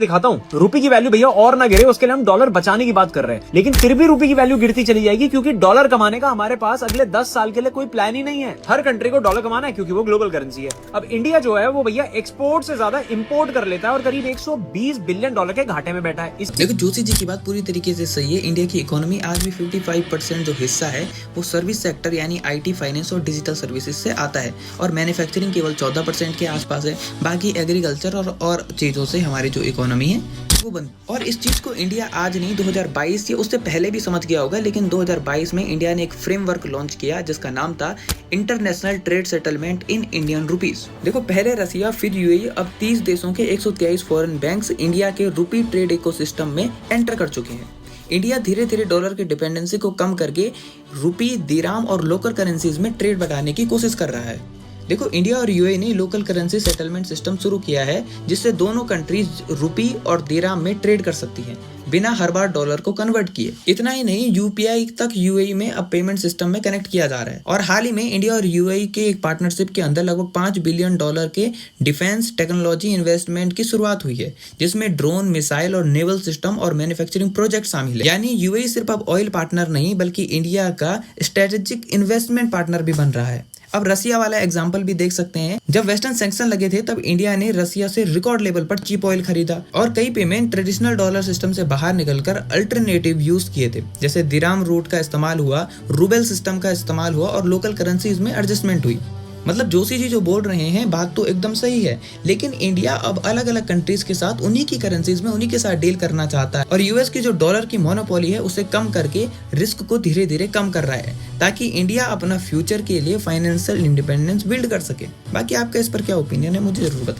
दिखाता हूँ। रुपए की वैल्यू भैया और ना गिरे उसके लिए हम डॉलर बचाने की बात कर रहे हैं, लेकिन फिर भी रुपए की वैल्यू गिरती चली जाएगी क्योंकि डॉलर कमाने का हमारे पास अगले 10 साल के लिए कोई प्लान ही नहीं है। हर कंट्री को डॉलर कमाना है क्योंकि वो ग्लोबल करेंसी है। अब इंडिया जो है वो भैया एक्सपोर्ट से ज्यादा इंपोर्ट कर लेता है और करीब 120 बिलियन डॉलर के घाटे में बैठा है। देखो जोशी जी की बात पूरी तरीके से सही है। इंडिया की इकोनॉमी आज भी 55% जो हिस्सा है वो सर्विस सेक्टर यानी आईटी, फाइनेंस और डिजिटल सर्विसेज से आता है और मैन्युफैक्चरिंग केवल 14% के आसपास है। बाकी एग्रीकल्चर और चीजों से हमारी जो इकोनॉमी है वो बन। और इस चीज को इंडिया आज नहीं 2022 या उससे पहले भी समझ गया होगा, लेकिन 2022 में इंडिया ने एक फ्रेमवर्क लॉन्च किया जिसका नाम था international trade settlement in Indian rupees. देखो पहले रसिया, फिर यूएई, अब 30 देशों के 123 फॉरेन बैंक्स इंडिया के रुपी ट्रेड इकोसिस्टम में एंटर कर चुके हैं। इंडिया धीरे धीरे डॉलर की डिपेंडेंसी को कम करके रुपी, दिराम और लोकल करेंसीज में ट्रेड बढ़ाने की कोशिश कर रहा है। देखो इंडिया और यूएई ने लोकल करेंसी सेटलमेंट सिस्टम शुरू किया है जिससे दोनों कंट्रीज रुपी और दिराम में ट्रेड कर सकती हैं बिना हर बार डॉलर को कन्वर्ट किए। इतना ही नहीं, यूपीआई तक यूएई में अब पेमेंट सिस्टम में कनेक्ट किया जा रहा है। और हाल ही में इंडिया और यूएई के एक पार्टनरशिप के अंदर लगभग $5 बिलियन के डिफेंस टेक्नोलॉजी इन्वेस्टमेंट की शुरुआत हुई है, जिसमें ड्रोन, मिसाइल और नेवल सिस्टम और मैन्युफैक्चरिंग प्रोजेक्ट शामिल है। यानी यूएई सिर्फ अब ऑयल पार्टनर नहीं बल्कि इंडिया का स्ट्रेटेजिक इन्वेस्टमेंट पार्टनर भी बन रहा है। अब रसिया वाला एग्जाम्पल भी देख सकते हैं। जब वेस्टर्न सैंक्शन लगे थे तब इंडिया ने रसिया से रिकॉर्ड लेवल पर चीप ऑयल खरीदा और कई पेमेंट ट्रेडिशनल डॉलर सिस्टम से बाहर निकलकर अल्टरनेटिव यूज किए थे, जैसे दिराम रूट का इस्तेमाल हुआ, रूबेल सिस्टम का इस्तेमाल हुआ और लोकल करेंसीज में एडजस्टमेंट हुई। मतलब जोशी जी जो बोल रहे हैं बात तो एकदम सही है, लेकिन इंडिया अब अलग अलग कंट्रीज के साथ उन्हीं की करेंसीज में उन्हीं के साथ डील करना चाहता है और यूएस की जो डॉलर की मोनोपोली है उसे कम करके रिस्क को धीरे धीरे कम कर रहा है ताकि इंडिया अपना फ्यूचर के लिए फाइनेंशियल इंडिपेंडेंस बिल्ड कर सके। बाकी आपका इस पर क्या ओपिनियन है मुझे जरूर बताएं।